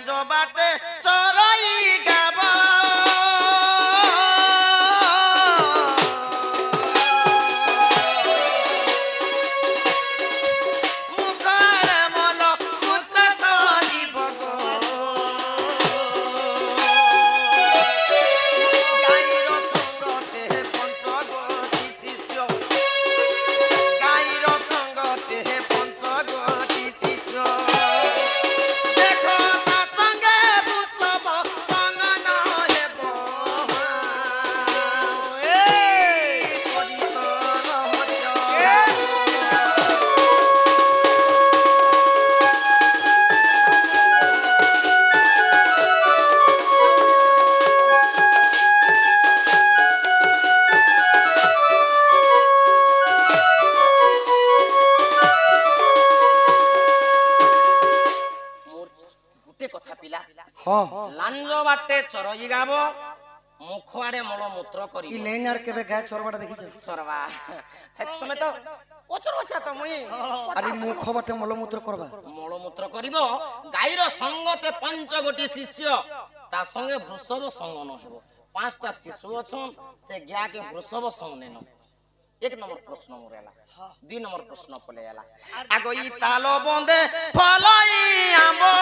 जो बाटे चोरई गाब लांजो बाटे चरई गाब मुखआड़े मलमूत्र करी इ लेंगार केबे गाय चरबाटा देखिछ चरवा तमे तो ओचर ओचा तो मुई अरे मुख बाटे मलमूत्र करिवो गाईर संगते पंच गोटी शिष्य ता संगे वृषभ संग न हेबो पांचटा शिशु अछन से ज्ञा के वृषभ संग नेनो एक नंबर प्रश्न मोरेला दुई नंबर प्रश्न पलेला आगो ई तालो बंदे फलई आंबो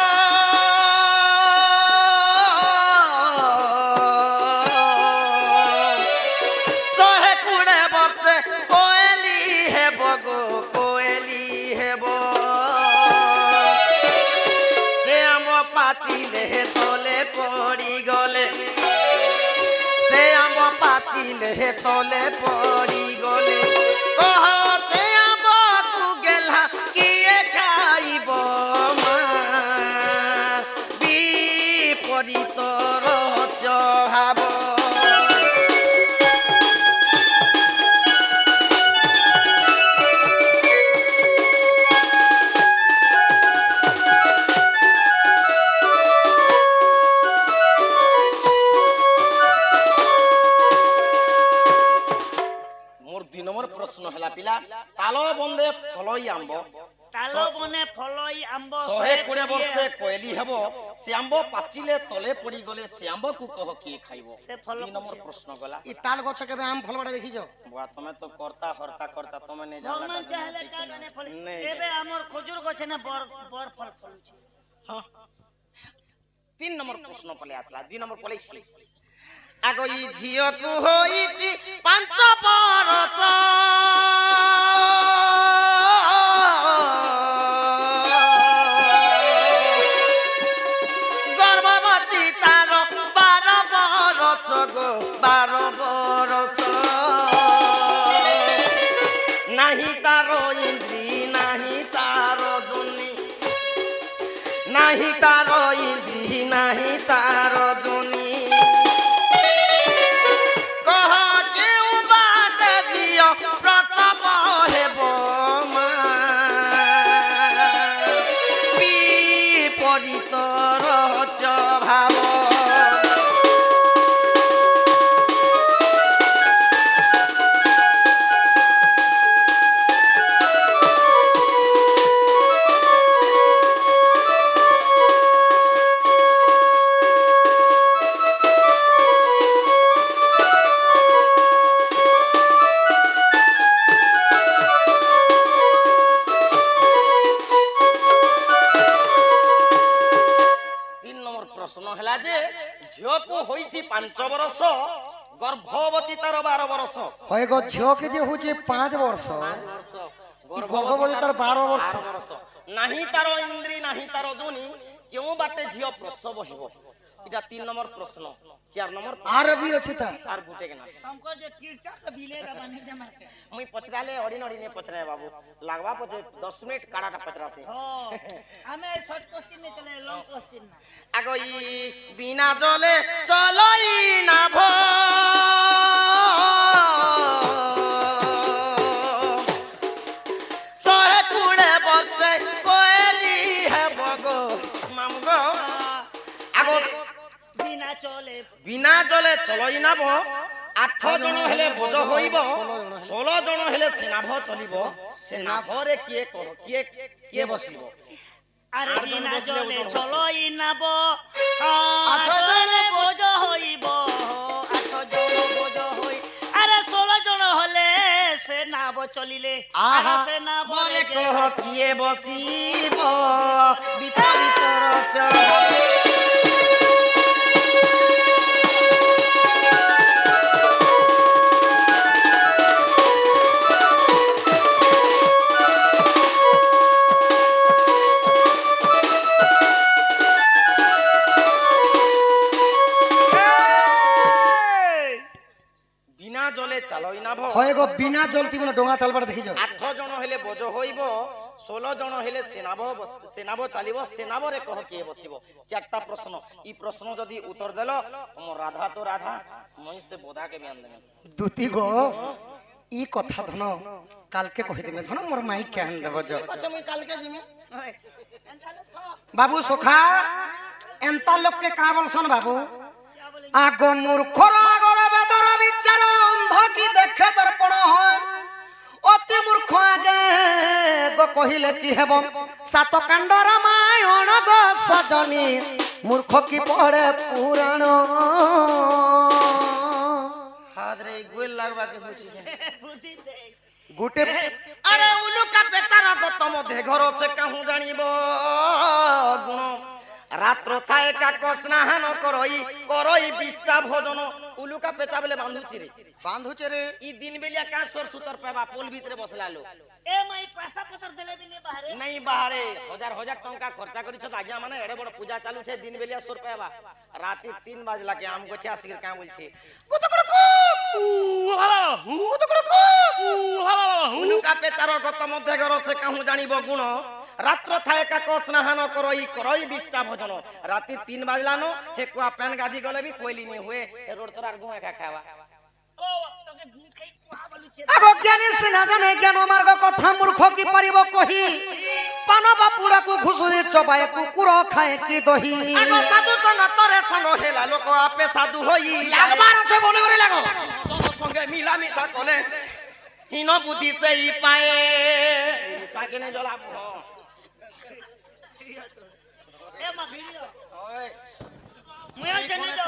पाचिले तले पड़ी गले कहते आब तू गेला किए खाइब विपरीत चहाब प्रश्न हला पिला तालो बंदे फलई आंबो तालो बने फलई आंबो 120 वर्ष कोयली हेबो से आंबो पाचिले तले पड़ी गले से आंबो को कह के खाइबो से फल 2 नंबर प्रश्न गला इ ताल गछ केबे आम फलबाटा देखिछो बुआ तमे तो करता हरता करता तमे नै जाला भगवान चाहले काने फल एबे हमर खजूर गछ ने बर फल फलुची हां 3 नंबर प्रश्न पले आसला 2 नंबर पले आगो ई झियो तू होईची 5 बरस गर्भवती तार 12 बरस गो 12 बरस नाही तारो इंद्री नाही तारो जुनी नाही तारो इंद्री नाही तारो जुनी झियो को होईची 5 वर्ष गर्भवती तार 12 वर्ष होय गो झियो के जे होचे 5 वर्ष गर्भवती तार 12 वर्ष नाही तारो इंद्री नाही तारो जोनी क्यों बाटे झियो प्रसव हेबो इटा 3 नंबर प्रश्न 4 नंबर आर भी अछि ता आर गुटे के ना हमको जे टीचा के बिलेरा बने जमा के मुई पचराले अडी ने पचराए बाबू लागबा पचे 10 मिनट काडाटा पचरासे हां हमें शॉर्ट क्वेश्चन में चले लॉन्ग क्वेश्चन ना आगो ई बिना जले चलई ना भो सहे कुड़े बरसे कोयली है बगो मामगो आगो बिना जले चलई ना भो 8 जन हेले बोझ होइबो 16 जन हेले सेनाभ चलिबो सेनाभरे किए कह किए बसिबो আরে আটজন বিনা বসলে জলে ওজন চলই নাব আট আটজনে বোঝ হইব 8 জন বোঝ হই আরে 16 জন হলে সে নাব চলিলে আরে আহা, সে নাব মরে রে কহ কিয়ে বসিব বিপরীত রচনা বিনা জলে চালই নাভ হয় গো বিনা জলতি মানে ডোঙা চালবার দেখি যাও 8 জন হলে বোঝ হইব 16 জন হলে সেনাব চালিব সেনাবরে কহ কিয়ে বসিব চারটা প্রশ্ন ই প্রশ্ন যদি উত্তর দেল তোমার রাধা তো রাধা মই সে বোধাকে বিয়ান দেবে দুতি গো ই কথা ধন কালকে কহি দেবে ধন মোর মাই কেন দেব যাও আচ্ছা মই কালকে জিমি বাবু সখা এন্তা লোককে কা বলছন বাবু আগ মূর্খর আগর বেদর বিচার অন্ধ কি দেখে দর্পণ হয় অতি মূর্খ আগে গো কহিলে কি হেব সাত কাণ্ড রামায়ণ গো সজনী মূর্খ কি পড়ে পুরাণ হাজরে গোল লাগবাকে বুঝি গুটে আরে উলুকা পেতার গত মধ্যে ঘর সে কাহু জানিব গুণ রাত্র থায় কাকচ নাহান করই বিষ্টা ভোজন উলুকা পেচা বলে বান্ধুচি রে বান্ধুচে রে ই দিন বেলিয়া কাজ সর সুতর পাবা পোল ভিতরে বসলা লোক এ মাই পাশা পছর দেলে বিনে বাহারে নাই বাহারে হাজার হাজার টাকা খরচা করিছ আজ্ঞা মানে এড়ে বড় পূজা চালু ছে দিন বেলিয়া সর পাবা রাতে 3 বাজলা কে আম গছে আসির কা বলছে উলুকা পেচার গত মধ্যে ঘর সে কাহু জানিব গুণ রাত্র থায় কাকচ নাহান করই বিষ্টা ভোজন রাতে 3 বাজলানো হে কুয়া প্যান গাদি গলে বি কইলি নি হুয়ে রোড তোর গুয়া খা খাওয়া ও তোকে গুণ খাই কোয়া বলিছে আগ জ্ঞানী সিনা জানে জ্ঞান মার্গ কথা মূর্খ কি পারিব কহি পান বাপুড়াকু ঘুষুরি চবায় কুকুর খায় কি দহি আগো সাধু সঙ্গ তরে সঙ্গ হেলা লোক আপে সাধু হই লাগবার আছে মনে করে লাগো সঙ্গে মিলা মিশা কলে হীন বুদ্ধি সেই পায়ে সাকেনে জলা এ মা ভিডিও মুই জানি তো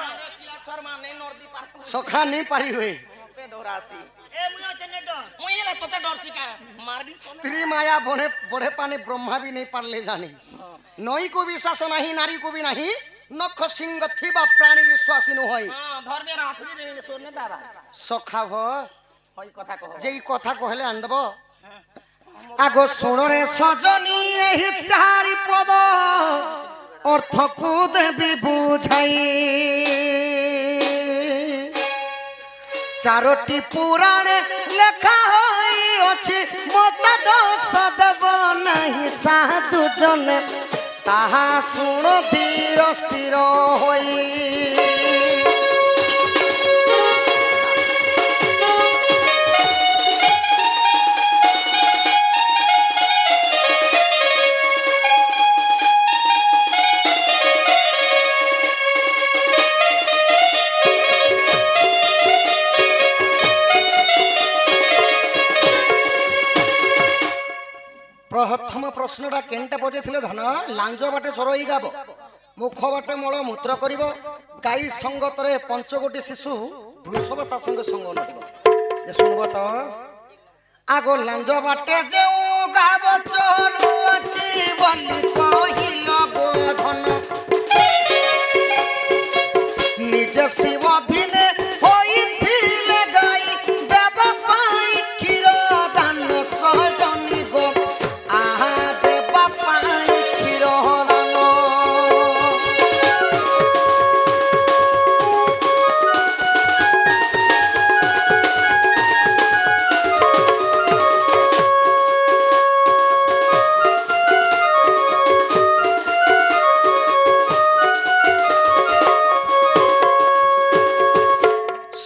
শর্মা নেই নরদি পার সখা নেই পারি হয়ে ডরাসি এ মুই জানি তো মুই এলা তোতে ডরছি কা মারবি স্ত্রী মায়া বনে বড়ে পানে ব্রহ্মা भी नहीं পারলে জানি নই কো বিশ্বাস নাহি নারী কো भी नहीं নখ সিংহ থিবা প্রাণী বিশ্বাসী ন হয় হ্যাঁ ধর্মের আখরি দেবিনে সোনে দাদা সখা ভ ওই কথা কহ যেই কথা কহলে আনদব আগ শুণরে সজনী এই চারি পদ অর্থকু দেবী বুঝাই চারটি পুরাণে লেখা হইଅଛି মতা দোষ দেব নাহি সাধু জনে তাহা শুণ ধীর স্থির হই প্রথম প্রশ্নটা কেনটা পচাইলে ধন লাঞ্জ বাটে চরই গাব মুখ বাটে মল মূত্র করিব গাই সঙ্গতরে পঞ্চগোটি শিশু বৃষভ তা সঙ্গে সঙ্গ নহিব যে শুনব তো আগ লাঞ্জ বাটে যে গাব চরু অছি বলি কহিল বোধন নিজ শিবধীনে হইছিলে গাই দেব পাই ক্ষীর দান সজনী গো আহা দেব পাই ক্ষীর দান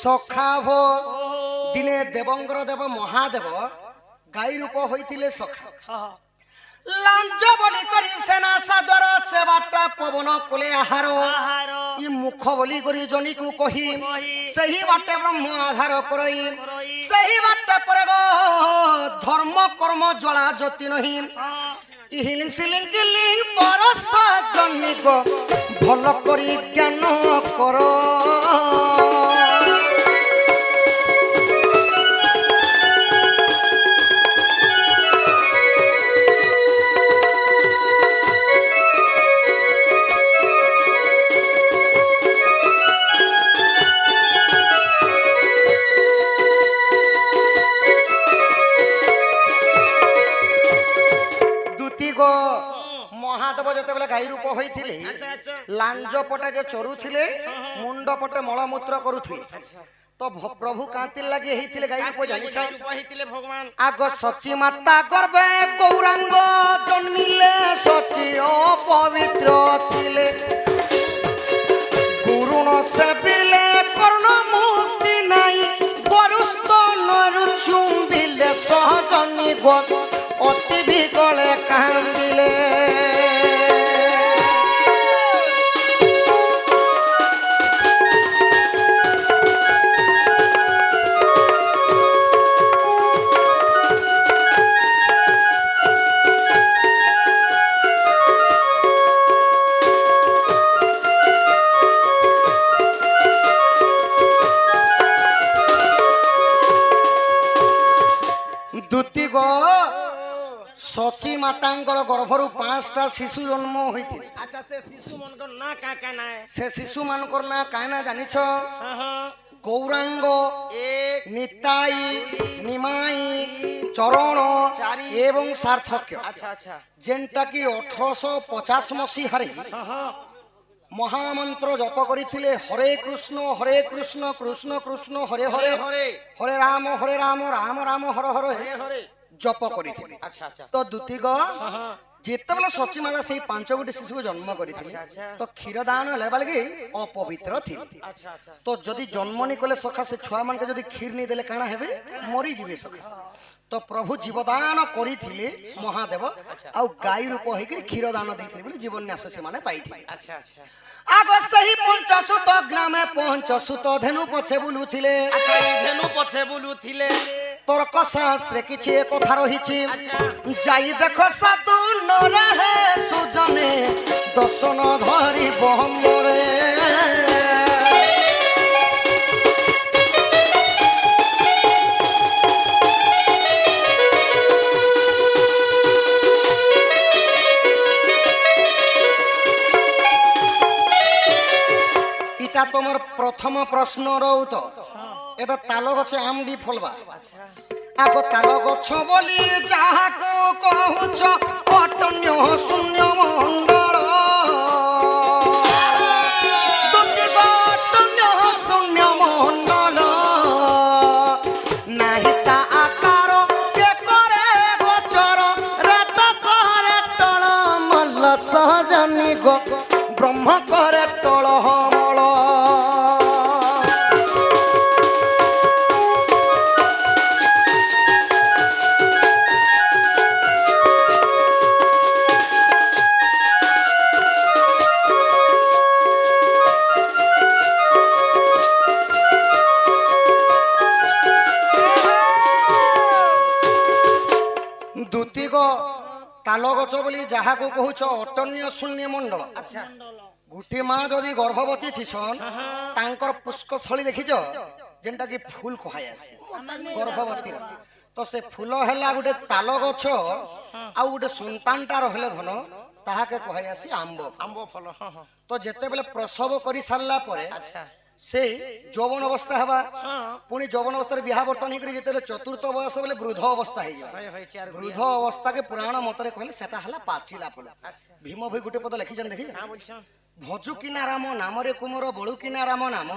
সখাভ দিনে দেবঙ্গর দেব মহাদেব গাই রূপ হইতিলে সখা লাঞ্চ বলি করি সেনা সাদর সেবাটা পবন কোলে আহার আহার ই মুখ বলি করি জনিকু কহি সেই বাটে ব্রহ্ম আধার করই সেই বাটে পরে গো ধর্ম কর্ম জ্বালা জ্যোতি নহি ইহিলিং সিলিং কিলিং পরশ জনিক ভাল করি জ্ঞান কর। মহাদেব যেতবে গাই রূপ হয়েছিলে আচ্ছা আচ্ছা লাঞ্জ পটে যে চরুলে মুন্ড পটে মলমূত্র করুলে তো প্রভু কাঁতির লাগি হইছিলে গাই রূপ জানিছ? রূপ হইতিলে ভগবান আগ সচি মাতা গর্বে গৌরাঙ্গ জন্মিলে সচি অপবিত্র ছিলে গুরুণ সেবিলে কর্ণ মুক্তি নাই গরুস্ত নরু চুম্বিলে সহজনি গো অতি বিকলে কান্দিলে। সচী মাতাঙ্কর গর্ভরু 5টা শিশু জন্ম হইছিল। আচ্ছা সে শিশু মনকর না কাকা নাই সে শিশু মানকর না কায়না জানিছ? হ্যাঁ গৌরাঙ্গ, এক নিতাই, নিমাই, চরণ চারি এবং সার্থক্য। আচ্ছা আচ্ছা যেটা কি 1850 মସିହାରେ মহামন্ত্র জপ করিଥିଲେ হরে কৃষ্ণ কৃষ্ণ কৃষ্ণ হরে হরে হরে হরে রাম রাম রাম হর হর হরে হরে জপ করিଥିଲେ। আচ্ছা আচ্ছা তো দুতিগ যেতবেলে সচিমালা সেই 5 গোটি শিশুকে জন্ম করিଥିଲେ আচ্ছা। তো ক্ষীরদান লেবা লাগি অপবিত্র ଥିଲେ। আচ্ছা আচ্ছা তো যদি জন্ম নি কলে সখা সে ছুয়া মানকে যদি ক্ষীর নি দেলে কাଣା হেবে মরিଯିବେ সখা। তো প্রভু জীবদান করিଥିଲେ মহাদেব আউ গাই রূপ হইকি ক্ষীরদান ଦେଇଥିଲେ বলে জীবন ন্যাস সেমানে পাইଥିଲେ। আচ্ছা আচ্ছা আগ সেই পঞ্চসুত গ্রামে পঞ্চসুত ধেনু পছে বুলুଥିଲେ। আচ্ছা এই ধেনু পছে বুলুଥିଲେ তর্ক শাস্ত্রে কিছু কথা রহিছি আচ্ছা যাই দেখো সাধু নরে হে সুজনে দর্শন ধরি বহমরে। এটা তোমার প্রথম প্রশ্নর উত্তর। এবার তাল গছে আম বি ফলবা। আচ্ছা আগ তাল গছ বলি যাহাকু কহুছ অটন্য শূন্য মণ্ডল দুতিগ অটন্য শূন্য মণ্ডল নাহি তা আকার কে করে গোচর রাত করে টল মল্ল সহজনি গো ব্রহ্ম করে টল মল। দুতিগ তাল গছ বলি যাহাকু কহুছ অটন্য শূন্য মণ্ডল। আচ্ছা গোটে মা যদি গর্ভবতী থিসন তাঙ্কর পুষ্কস্থলী দেখিছ যেটা কি ফুল কহাই আসে গর্ভবতীর। তো সে ফুল হেলা গোটে তাল গছ আউ গোটে সন্তানটা রহলে ধন তাহাকে কহাই আসি আম্ব। আম্ব ফল হ্যাঁ হ্যাঁ তো যেতেবেলে প্রসব করে সারলা পরে আচ্ছা সে যৌবন অবস্থা হবা হ্যাঁ পুনি যৌবন অবস্থায় বিবাহ বর্তন হয়ে যেতেবেলে চতুর্থ বয়স বলে বৃদ্ধ অবস্থা হয়ে যাবে। হয় হয় চার বৃদ্ধ অবস্থাকে পুরাণ মতরে কহিলে সেটা হলা পাচিলা ফল। আচ্ছা ভীম ভই গোটে পদ লিখিছেন দেখিবে হ্যাঁ বলছো ভজু কিনা রাম নামরে কুমর বড়ু কিনা রাম নাম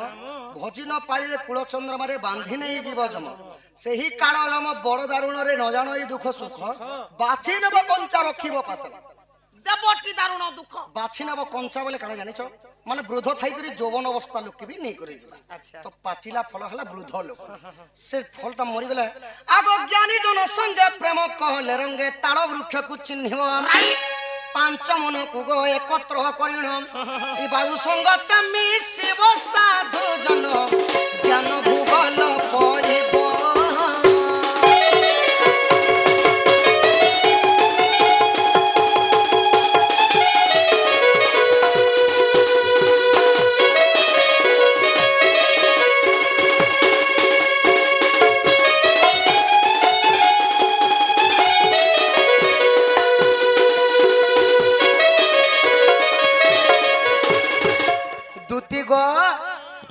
ভজি ন পাড়িলে কুল চন্দ্রমারে বাঁধি নেই জীব জম সেই কাল লম বড় দারুণরে ন জানো এই দুঃখ সুখ বাছি নেব কঞ্চা রখিব পাচল। দেবটি দারুণ দুঃখ বাছি নেব কঞ্চা বলে কাଣା জানিছ মানে বৃদ্ধ থাই করে যৌবন অবস্থা লোককে বি নেই করে যাবে। আচ্ছা তো পাচিলা ফল হলা বৃদ্ধ লোক সে ফলটা মরিগলে আগ জ্ঞানী জন সঙ্গে প্রেম কহলে রঙ্গে তাল বৃক্ষকু চিহ্নিব 5 মনকু গো একত্র করিণ এই বাবু সঙ্গতে মিশিব সাধু জন জ্ঞান ভূগোল পড়িব।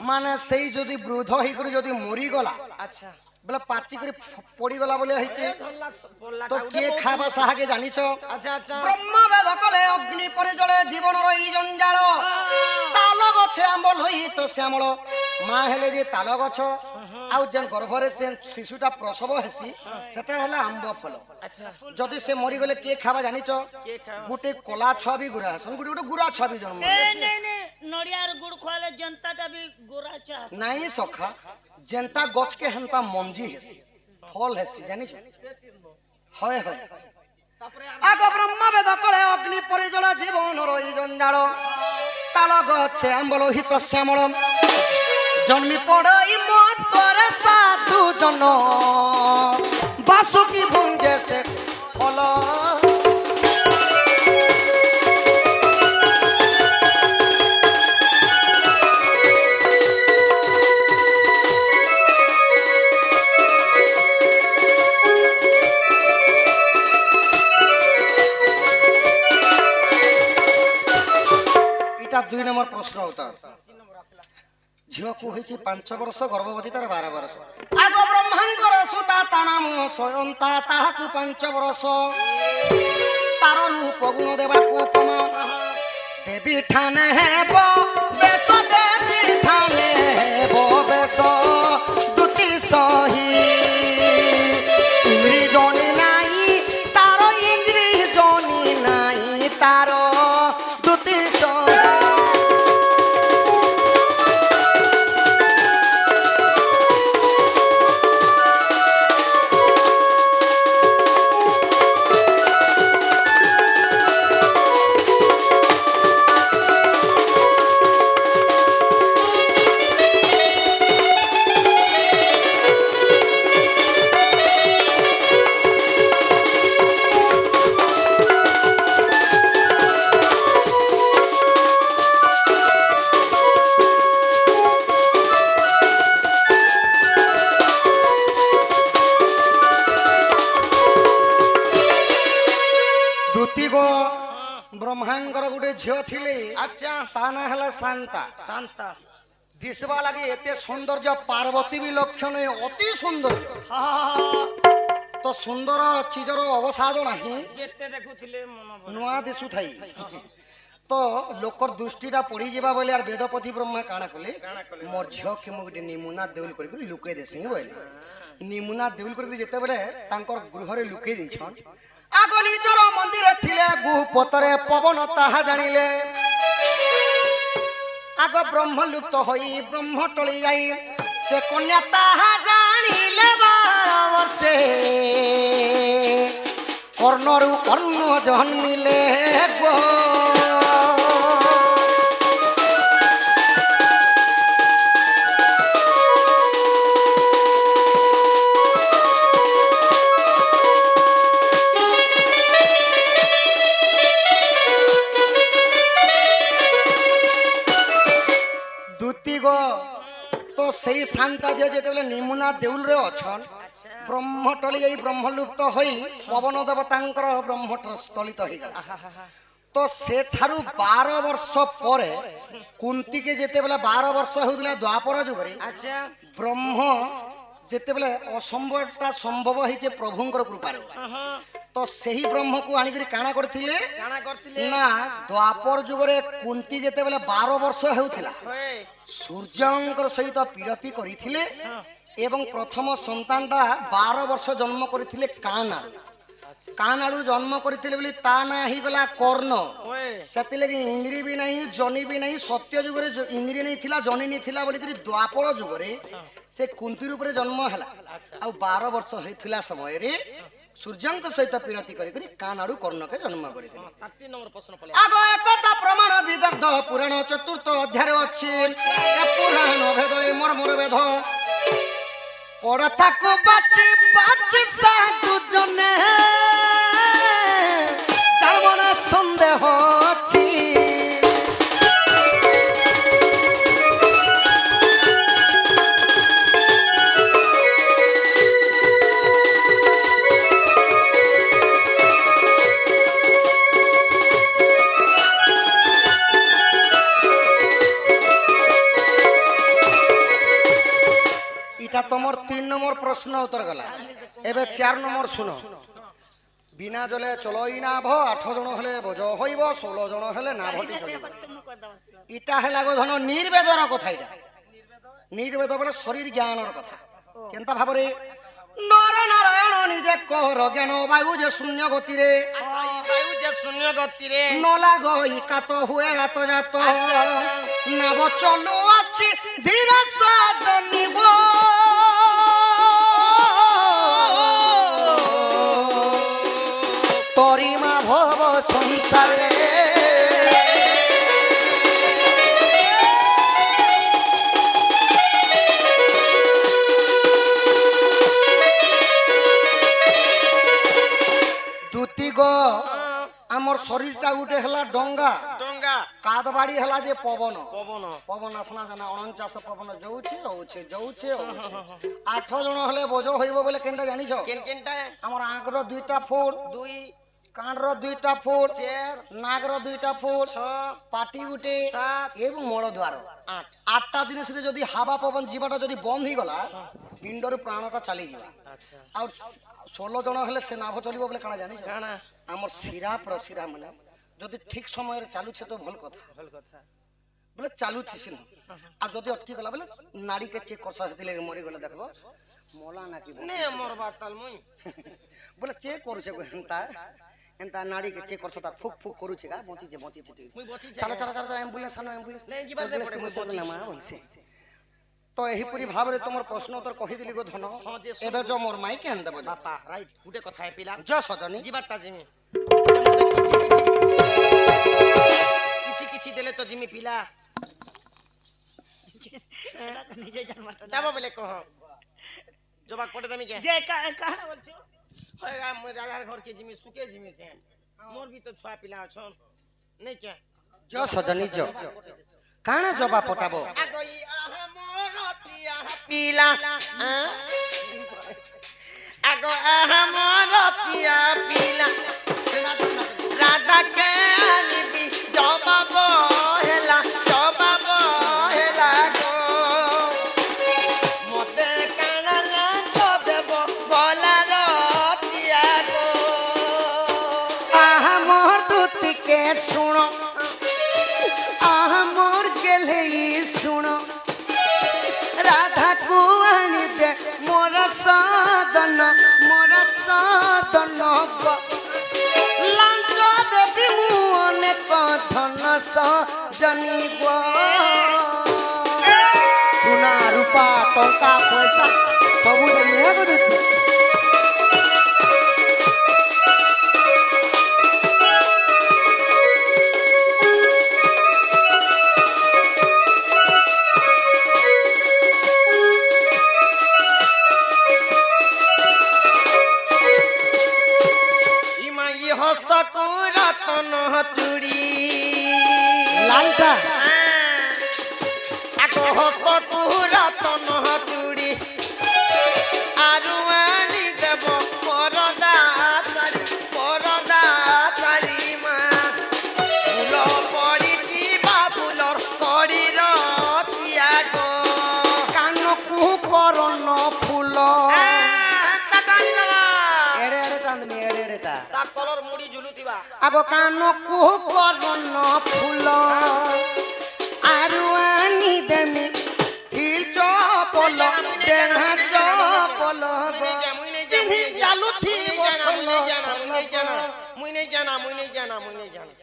মানে সেই যদি বৃদ্ধ হইকরি যদি মরিগলা আচ্ছা বলে পাচি করে পড়িগলা বলে হইছে ধরলা পড়লা তো কে খাবা সাহাকে জানিছ আচ্ছা আচ্ছা ব্রহ্মবেদ কলে অগ্নি পরে জলে জীবনর এই জঞ্জাল তাল গছে আম্বল হই তো শ্যামল মা হেলে যে তাল গছ আউ যেন গর্ভরে যে শিশুটা প্রসব হেসি সেটা হলো আম্ব ফল আচ্ছা যদি সে মরিগলে কে খাবা জানিছ কে খাবা? গোটে কলা ছুয়া বি গুড়া হসন গোটে গোটে গুড়া ছুয়া বি জন্ম নড়িয়ার গুড় খোয়ালে জনতাটা বি গোরা চাষ নাই সখা যেনতা গছকে হেনতা মঞ্জি হেসি ফল হেসি জানিছ হয় হয় আগ ব্রহ্মবেদ কলে অগ্নি পরিজল জীবনর এই জঞ্জাল তাল গছে আম্বল হিত শ্যামল জন্মি পড়াই মতরে সাধু জন বাসুকি ভুঞ্জে সে ফল এটা 2 নম্বর প্রশ্ন উত্তর ঝিওকু হয়েছে 5 বর্ষ গর্ভবতী তার 12 বর্ষ আগ ব্রহ্মাঙ্গর সুতা তা নাম স্বয়ন্তা তাহাকু 5 বর্ষ তার রূপ গুণ দেবাকু উপমা দেবী ঠানে হেব বেশ দেবী ঠানে হেব বেশ দুতি সহি ইন্দ্রি জনি নাই তার ইন্দ্রি জনি নাই তার দুতি সহি ব্রহ্মাঙ্গর গোটে ঝিও ଥିଲେ আচ্ছা তা না হলে শান্তা শান্তা দিশবা লাগে এতে সৌন্দর্য পার্বতী বি লক্ষণ অতি সৌন্দর্য তো সুন্দর চিজর অবসাদ নাহি যেতে দেখুଥିଲେ মন ভরে। নূয়া দিশু থাই তো লোকর দৃষ্টিটা পড়ি যাবা বলে আর বেদপতি ব্রহ্মা কাଣା কলে মোর ঝিওকে মু গোটে নিমুনা দেউল করি লুকাই দেছি বলে নিমুনা দেউল করি যেতেবেলে তাঙ্কর গৃহরে লুকাই ଦେଇଛନ୍ আগ নিজর মন্দির থিলে গুপতরে পবন তাহা জানিলে আগ ব্রহ্মলুপ্ত হই ব্রহ্ম টলি যাই সে কন্যা তাহা জানিলে 12 বর্ষে কর্ণরু কর্ণ জন্মিলে গো তো সেই শান্তা দিয়ে যেতেবেলে নিমুনা দেউল রে অছন ব্রহ্মটলি এই ব্রহ্মলুপ্ত হই পবন দেবতাঙ্কর ব্রহ্মটলিত হইগলা তো সেঠারু 12 বর্ষ পরে কুন্তিকে যেতেবেলে 12 বর্ষ হউতলা দ্বাপর যুগরে আচ্ছা ব্রহ্ম যেতেবেলে অসম্ভবটা সম্ভব হইছে প্রভুঙ্কর কৃপারে তো সেই ব্রহ্মকু আনিকি কাଣା করଥିଲେ কাଣା করଥିଲେ না দ্বাপর যুগরে কুন্তি যেতেবেলে 12 বর্ষ হেউথিলা হয়ে সূর্যঙ্কর সহিত বিরতি করিଥିଲେ এবং প্রথম সন্তানটা 12 বর্ষ জন্ম করিଥିଲେ কানাড়ু কানাড়ু জন্ম করিଥିଲେ বলি তা না হিগলা কর্ণ হয়ে সেতিলাগি ইন্দ্রি বি নাই জনি বি নাই সত্য যুগরে ইন্দ্রি নাই থিলা জনি নাই থিলা বলি করি দ্বাপর যুগরে সে কুন্তির উপরে জন্ম হেলা আর 12 বর্ষ হইଥିଲା সমୟରେ সূর্যঙ্ক সহিত বিরতি করি করি কানাড়ু কর্ণকে জন্ম করিଥିଲେ 3 নম্বর প্রশ্ন পড়ে আগ একথা প্রমাণ বিদগ্ধ পুরাণ চতুর্থ অধ্যায়ে ଅଛି এ পুরাণ ভেদ এ মর্মর ভেদ পড়া থাকো বাঁচি বাঁচি সাধু জনে যার মনে সন্দেহ ଅଛି নম্বর প্রশ্ন উত্তর গলা এবে 4 নম্বর শুনো বিনা জলে চলই নাভ 8 জন হলে বোঝ হইব 16 জন হলে নাভটি চলিব ইটা হেলা গো ধন নির্বেদন কথা এটা নির্বেদ বলে শরীর জ্ঞানর কথা কেনতা ভাবরে নর নারায়ণ নিজে কর জ্ঞান বায়ু যে শূন্য গতিরে আচ্ছা এই বায়ু যে শূন্য গতিরে নলা গই কাত হুয়ে গাত জাত নাভ চলো আছে ধীর সাজনিব তরিমা ভব সংসারে দুতি গো আমার শরীরটা উঠে হেলা ডঙ্গা ডঙ্গা কাদ বাড়ি হেলা যে পবন পবন পবন আসনা জানা 49 পবন যাଉଛି হচ্ছে যাଉଛି হচ্ছে 8 জন হলে বোঝ হইব বলে কেনটা জানিছ কেন কেনটা আমার আঁকর 2টা ফুট দুই কানর 2টা ফুট চার নাগর 2টা ফুট ছ পাটি গুটে সাত এবং মল দ্বার আট 8টা জিনিসরে যদি হাওয়া পবন জীবাটা যদি বন্ধ হই গলা পিণ্ডর প্রাণটা চালি ଯିବା আচ্ছা আর 16 জন হলে সে নাভ চলিব বলে কানা জানিছ কানা আমার শিরা প্রশিরা মানে যদি ঠিক সময়ের চালুছে তো ভাল কথা ভাল কথা বলে চালু থিস না আর যদি অটকি গলা বলে নাড়িকে চেক করছ সেতি লাগি মরি গলে দেখবো মলা নাকি নে মোর বাতাল মুই বলে চেক করছে এন্তা এন্তা নাড়িকে চেক করছ তা ফুক ফুক করুছে গা বঁচিছে ঠিক মুই বচি চালা চালা চালা অ্যাম্বুলেন্স আনো অ্যাম্বুলেন্স নেই ଯିବାର ନାହିଁ ପଡେ, ମୁଇଁ ବଞ୍ଚିଛି। মা বলছে তো এহিপরি ভাবে তোমার প্রশ্ন উত্তর কহিদিলি গো ধন ହଁ ଯେ এবে যে মোর মাইকে আন দেব ବାପା ରାଇଟ ଗୁଟେ କଥା ହେ ପିଲା জ সজনী ଯିବାରଟା ଜିମି ମତେ କିଛି କିଛି କିଛି କିଛି ଦେଲେ ତ ଜିମି ପିଲା এটা তো নিজে জানমাটা দেব বলে কহ জবা কোটে দেমি কে যে কাহনা বলছো হয় গা মই রাজার ঘর কে জিমি সুকে জিমি কে মোর भी तो ছুয়া পিলা আছন নাই কে জ সজনী জ কানা জবা পটাবো আগই আহা মোর তিয়া পিলা আগো আহা মোর তিয়া পিলা রাধা কে আনিবি জবাব হেলা গো মতে কানালা তো দেব বলার তিয়া গো আহা মোর দুতিকে শুনো আহা মোর গেলেই শুনো রাধা কু আনি দে মোর সাধন গো লাঞ্চ দেবী মু অনেক ধন সজনী গো সোনা রূপা টঙ্কা পয়সা সবু দেবী হ্যাঁ গো দুতি ইমাই হস্ত কুরতন চুড়ি লালটা আগো হস্ত কুরতন চুড়ি আরু আনি দেব পরদা তারি মা ফুল পড়িଥିବା ফুলর কড়ির তিয়াগো কানকু করন ফুল এড়ে এড়ে টাননি এড়ে এড়েটা তার তলর মুড়ি ঝুলুଥିବା আগ কানকু করন ফুল আরু আনি দেমি হিল চপল ডেঙা চপল চালু থি মুই নেই জানা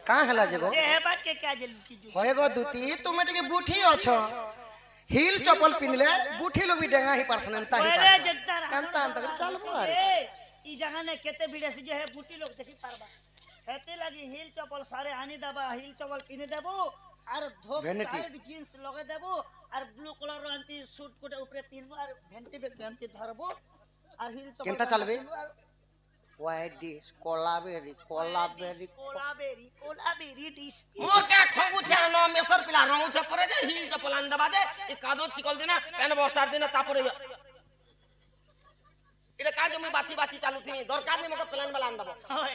কা হেলা যে গো যে হেবা কে কে জলদি কি হয়ে গো দুতি তুমি টিকে বুঠি অছ হিল চপল পিনলে বুঠি লোক বি ডেঙা হি পারছন এন্তা হি ওরে পারছন জদ্দার এন্তা এন্তা করে চালবো আরে ই জাগানে কেতে ভিড়ে যে হে বুটি লোক দেখি পারবা হেতে লাগি হিল চপল সারে আনি দেবা হিল চপল কিনে দেবো আর ধোপ Vanity. টাইট জিন্স লগে দেবো আর ব্লু কলর আনতি স্যুট কোটে উপরে পিনবো আর ভেন্টি বে ভেন্টি ধরবো আর হিল চপল কেনতা চালবে? হোয়াইট ডিশ কোলাবেরি ডিশ মোর কে খগু চান মেসর পিলা রং চপরে যে হিল চপল আন দেবা যে এ কাদো চিকল দিনা পেন বর্ষার দিনা তারপরে এটা কাজ আমি বাছি চালুথিনি দরকার নেই মকে প্ল্যান বালা আন দেব হয়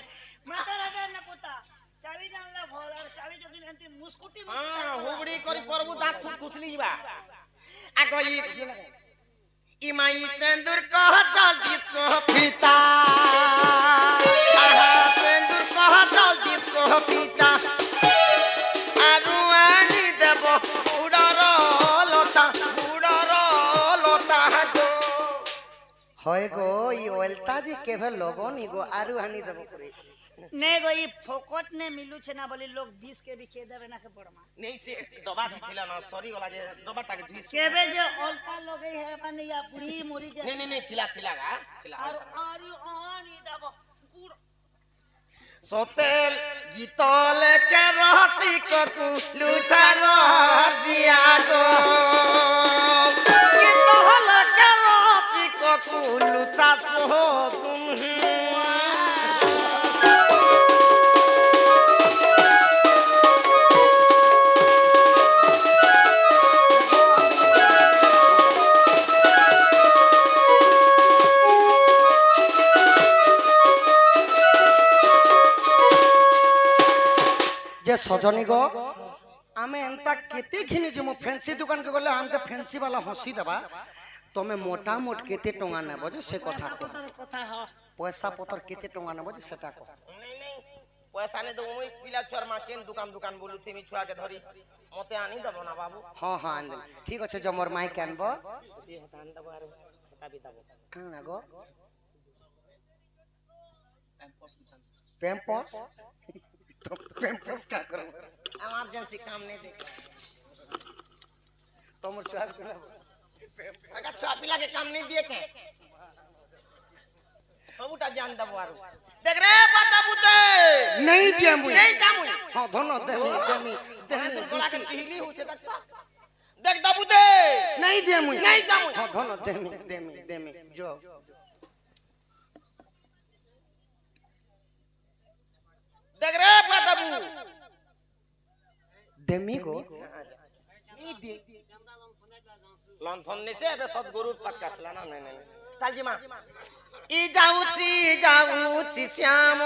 মাতার আগে না পোতা চাবি জানলা ভল আর চাবি যদি এন্তি মুস্কুটি হুবড়ি করি করবু দাঁত খুব খুসলি যা আগই ইমাই তেন্দুর কহ চল ডিস্কো পিতা আহা তেন্দুর কহ চল ডিস্কো পিতা আরু আনি দেব উড়ার লতা গো হয় গো ই ওলতা যে কেভে লগনি গো আরু হানি দেব করে ने गो ई फोकट ने मिलू छे ना बोली लोग 20 के भी खे देबे ना के पड़मा নেই সে দবা দিছিল না সরি গলা যে দবাটাকে ধুই केबे जे अलता लगे है माने या बुढ़ी मोरी जे নেই নেই নেই ছিলা গা ছিলা और आरी आनी दब गुड़ সতেল গীতল কে রহসি ককু লুথার জিয়া গো গীতল কে রহসি ককু লুথা সো তুমি যে সজনী গো আমি এন্তা কেতে ঘিনি যে মো ফ্যান্সি দোকান কে গলে আমকে ফ্যান্সি वाला হসি দেবা তুমি মোটা মোট কেতে টঙ্গা নেব যে সে কথা কো कथा ह পয়সা পতর কেতে টঙ্গা নেব যে সেটা কো নেই নেই পয়সা নে তো ওই পিলা ছুয়ার মা কেন দোকান বলুছি আমি ছুয়াকে ধরি মতে আনি দেব না বাবু হ্যাঁ হ্যাঁ আনদেন ঠিক আছে যে মোর মাই কেনব আনি দেব আর হটাবি দেব কানা গো পেম্পস তো পেম্পস কা করব এমার্জেন্সি কাম নেই দে তোমার চার কিনা আগে ছুয়া পিলাকে কাম নেই দিয়ে কে সবুটা জান দেব আর দেখ রে পাতা পুতে नहीं दिया मुई নেই জামুই हां धनो देमी देमी देमी তোলাকে হিলি হচ্ছে দেখ দাবু দে नहीं दिया मुई नहीं दिया मुई। हां धनो देमी देमी देमी जो দেখ রে পাতাবু देमी गो লন্ঠন নিচে এবে সদগুরুর পাক্কা আসলা না নাই নাই তালজিমা ই যাউছি শ্যাম